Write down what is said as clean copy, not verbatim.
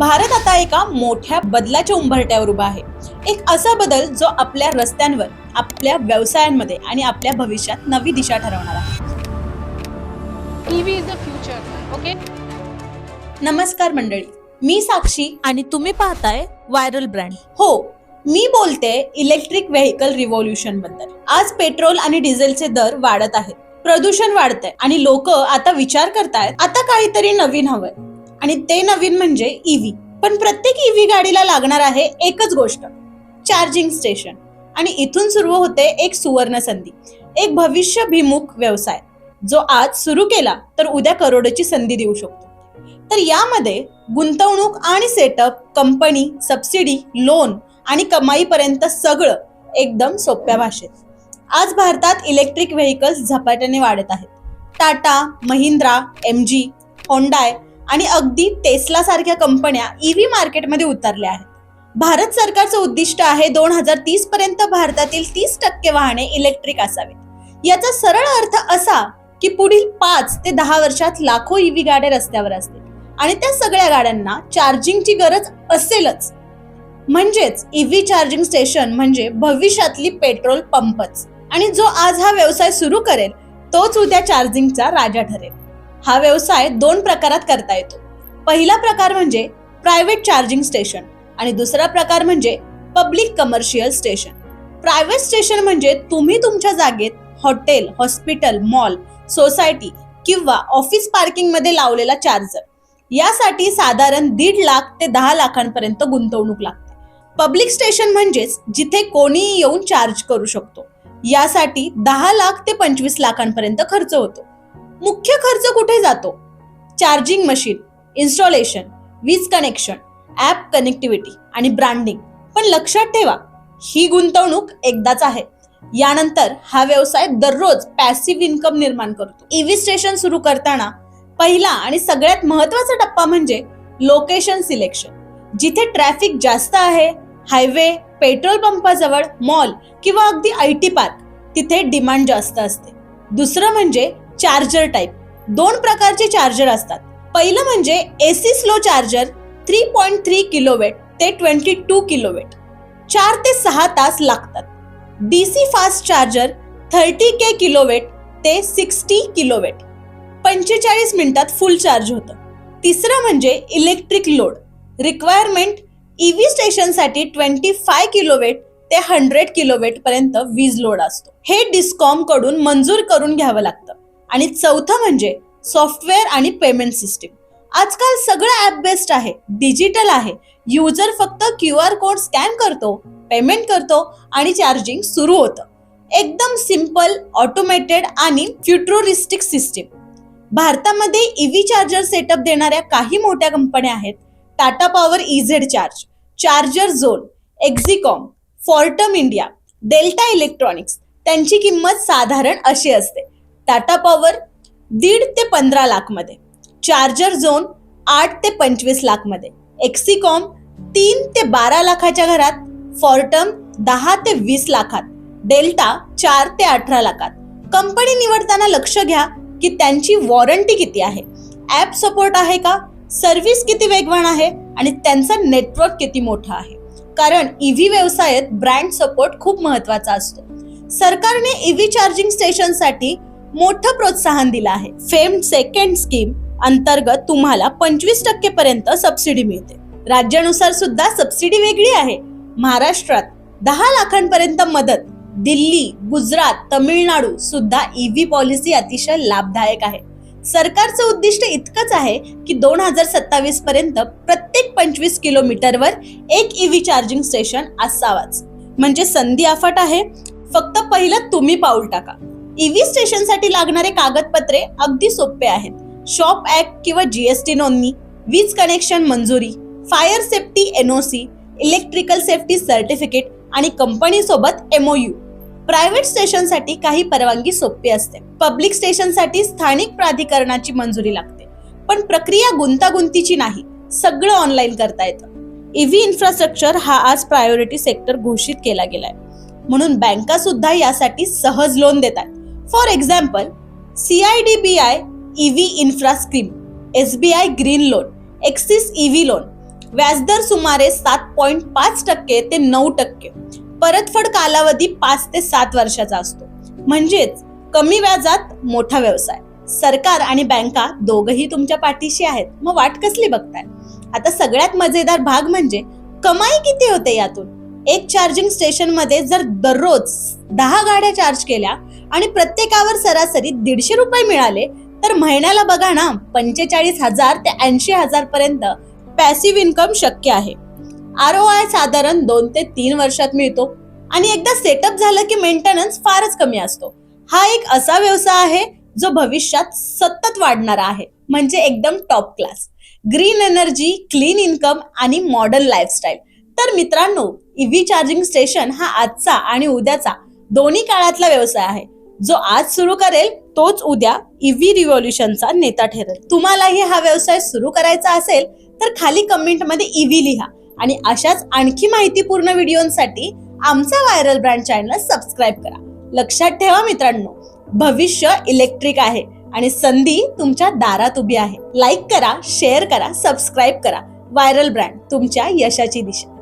भारत आता एका मोठ्या बदलाच्या उंबरठ्यावर उभा आहे. एक असा बदल जो आपल्या रस्त्यांवर, आपल्या व्यवसायांमध्ये आणि आपल्या भविष्यात नवी दिशा ठरवणार आहे. EV is the future. Okay? नमस्कार मंडळी, मी साक्षी आणि तुम्ही पाहताय व्हायरल ब्रँड. हो, मी बोलते इलेक्ट्रिक व्हेकल रिव्होल्यूशन बद्दल. आज पेट्रोल आणि डिझेलचे दर वाढत आहेत, प्रदूषण वाढतंय आणि लोक आता विचार करतायत आता काहीतरी नवीन हवंय, आणि ते नवीन म्हणजे ईव्ही. पण प्रत्येक ईव्ही गाडीला लागणार आहे एकच गोष्ट, चार्जिंग स्टेशन. आणि इथून सुरू होते एक सुवर्ण संधी, एक भविष्यभिमुख व्यवसाय जो आज सुरू केला तर उद्या करोडोची संधी देऊ शकतो. तर यामध्ये गुंतवणूक आणि सेटअप, कंपनी, सबसिडी, लोन आणि कमाईपर्यंत सगळं एकदम सोप्या भाषेत. आज भारतात इलेक्ट्रिक व्हेकल्स झपाट्याने वाढत आहेत. टाटा, महिंद्रा, MG, होंडाय आणि अगदी टेस्ला सारख्या कंपन्या ईव्ही मार्केटमध्ये उतरल्या आहेत. भारत सरकारचं उद्दिष्ट आहे 2030 पर्यंत भारतातील 30% वाहने इलेक्ट्रिक असावेत. याचा सरळ अर्थ असा की पुढील 5 ते 10 वर्षात लाखो ईव्ही गाड्या रस्त्यावर असतील आणि त्या सगळ्या गाड्यांना चार्जिंगची गरज असेलच. म्हणजेच ईव्ही चार्जिंग स्टेशन म्हणजे भविष्यातली पेट्रोल पंपच. आणि जो आज हा व्यवसाय सुरू करेल तोच उद्या चार्जिंगचा राजा ठरेल. हा व्यवसाय 2 प्रकारात करता येतो. पहिला प्रकार म्हणजे प्रायव्हेट चार्जिंग स्टेशन आणि दुसरा प्रकार म्हणजे public commercial station. Private station म्हणजे तुम्ही तुमच्या जागेत हॉटेल, हॉस्पिटल, मॉल, सोसायटी किंवा ऑफिस पार्किंग मध्ये लावलेला चार्जर. यासाठी साधारण 1.5 लाख ते 10 लाखांपर्यंत गुंतवणूक लागते. पब्लिक स्टेशन म्हणजेच जिथे कोणीही येऊन चार्ज करू शकतो. यासाठी 10 लाख ते 25 लाखांपर्यंत खर्च होतो. मुख्य खर्च कुठे जातो? चार्जिंग मशीन, इन्स्टॉलेशन, वीज कनेक्शन, ऍप कनेक्टिव्हिटी आणि ब्रँडिंग. पण लक्षात ठेवा, ही गुंतवणूक एकदाच आहे. यानंतर हा व्यवसाय दररोज पॅसिव्ह इन्कम निर्माण करतो. ईव्ही स्टेशन सुरू करताना पहिला आणि सगळ्यात महत्वाचा टप्पा म्हणजे लोकेशन सिलेक्शन. जिथे ट्रॅफिक जास्त आहे, हायवे, पेट्रोल पंपाजवळ, मॉल किंवा अगदी IT पार्क, तिथे डिमांड जास्त असते. दुसरं म्हणजे चार्जर टाईप. 2 प्रकारचे चार्जर असतात. पहिलं म्हणजे AC स्लो चार्जर 3.3 किलोवॅट ते 22 किलोवॅट, 4 ते 6 तास लागतात. DC fast charger 30K kilowatt ते 60 किलोवॅट, 45 मिनिटात फुल चार्ज होतं. तिसरं म्हणजे इलेक्ट्रिक लोड रिक्वायरमेंट. ईव्ही स्टेशनसाठी 25 किलोवॅट ते 100 किलोवॅट पर्यंत वीज लोड असतो. हे डिस्कॉम कडून मंजूर करून घ्यावं लागतं. आणि चौथं म्हणजे सॉफ्टवेअर आणि पेमेंट सिस्टीम. आजकाल सगळं ऍप बेस्ड आहे, डिजिटल आहे. युजर फक्त QR कोड स्कॅन करतो, पेमेंट करतो आणि चार्जिंग सुरू होतं. एकदम सिंपल, ऑटोमेटेड आणि फ्युचरिस्टिक सिस्टीम. भारतामध्ये ईव्ही चार्जर सेटअप देणाऱ्या काही मोठ्या कंपन्या आहेत. Tata power EZ charge, charger zone, Exicom, Fortum India, Delta electronics. त्यांची किंमत साधारण अशी असते: टाटा पॉवर 1.5 ते 15 लाख मध्ये, चार्जर झोन 8 ते 25 लाख मध्ये, एक्झिकॉम 3 ते 12 लाखाच्या घरात, फॉर्टम 10 ते 20 लाखात, डेल्टा 4 ते 18 लाखात. कंपनी निवडताना लक्ष घ्या की त्यांची वॉरंटी किती आहे, ऍप सपोर्ट आहे का, सर्व्हिस किती वेगवान आहे आणि त्यांचा नेटवर्क किती मोठा आहे. कारण ईव्ही व्यवसायात ब्रँड सपोर्ट खूप महत्वाचा असतो. सरकारने ईव्ही चार्जिंग स्टेशनसाठी मोठं प्रोत्साहन दिलं आहे. फेम सेकंड स्कीम अंतर्गत तुम्हाला 25% पर्यंत सबसिडी मिळते. राज्यानुसार सुद्धा सबसिडी वेगळी आहे. महाराष्ट्रात 10 लाखांपर्यंत मदत, दिल्ली, गुजरात, तमिळनाडू सुद्धा ईव्ही पॉलिसी अतिशय लाभदायक आहे. सरकारचं उद्दिष्ट इतकंच आहे की 2027 पर्यंत प्रत्येक 25 किलोमीटरवर एक ईव्ही चार्जिंग स्टेशन असावाच. म्हणजे संधी अफाट आहे, फक्त पहिलं तुम्ही पाऊल टाका. ईव्ही स्टेशनसाठी लागणारे कागदपत्रे अगदी सोपे आहेत. शॉप ऍक्ट किंवा GST नोंदणी, वीज कनेक्शन मंजुरी, fire safety NOC, electrical safety certificate आणि कंपनी सोबत MOU. प्रायव्हेट स्टेशनसाठी काही परवानगी सोपी असते. पब्लिक स्टेशनसाठी स्थानिक प्राधिकरणाची मंजुरी लागते. पण प्रक्रिया गुंतागुंतीची नाही, सगळं ऑनलाईन करता येतं. ईव्ही इन्फ्रास्ट्रक्चर हा आज प्रायोरिटी सेक्टर घोषित केला गेलाय, म्हणून बँका सुद्धा यासाठी सहज लोन देतात. For example, CIDBI EV infra scheme, SBI green loan, axis EV loan व्याजदर सुमारे 7.5% ते 9%. परतफेड कालावधी 5 ते 7 वर्षाचा असतो. म्हणजेच कमी व्याजात मोठा व्यवसाय. सरकार आणि बँका दोघही तुमच्या पाठीशी आहेत. मग वाट कसली बघताय? आता सगळ्यात मजेदार भाग म्हणजे कमाई किती होते यातून. एक चार्जिंग स्टेशन मध्ये जर दररोज 10 गाड्या चार्ज केल्या आणि प्रत्येकावर सरासरी 150 रुपये मिळाले तर महिन्याला बघा ना 45,000 ते 80,000 पर्यंत पॅसिव्ह इन्कम शक्य आहे. ROI साधारण 2 ते 3 वर्षात मिळतो आणि एकदा सेटअप झालं की मेंटेनन्स फारच कमी असतो. हा एक असा व्यवसाय आहे जो भविष्यात सतत वाढणारा आहे. म्हणजे एकदम top class. Green energy, clean income आणि मॉडर्न लाईफस्टाईल. तर मित्रांनो, EV चार्जिंग स्टेशन हा आजचा आणि उद्याचा दोन्ही काळातला व्यवसाय आहे. जो आज सुरू करेल तोच उद्या EV रिव्होल्यूशनचा नेता ठरेल. तुम्हालाही हा व्यवसाय सुरू करायचा असेल तर खाली कमेंट मध्ये EV लिहा आणि अशाच आणखी माहितीपूर्ण व्हिडिओसाठी आमचा व्हायरल ब्रँड चॅनल सबस्क्राईब करा. लक्षात ठेवा मित्रांनो, भविष्य इलेक्ट्रिक आहे आणि संधी तुमच्या दारात उभी आहे. लाईक करा, शेअर करा, सबस्क्राईब करा. व्हायरल ब्रँड, तुमच्या यशाची दिशा.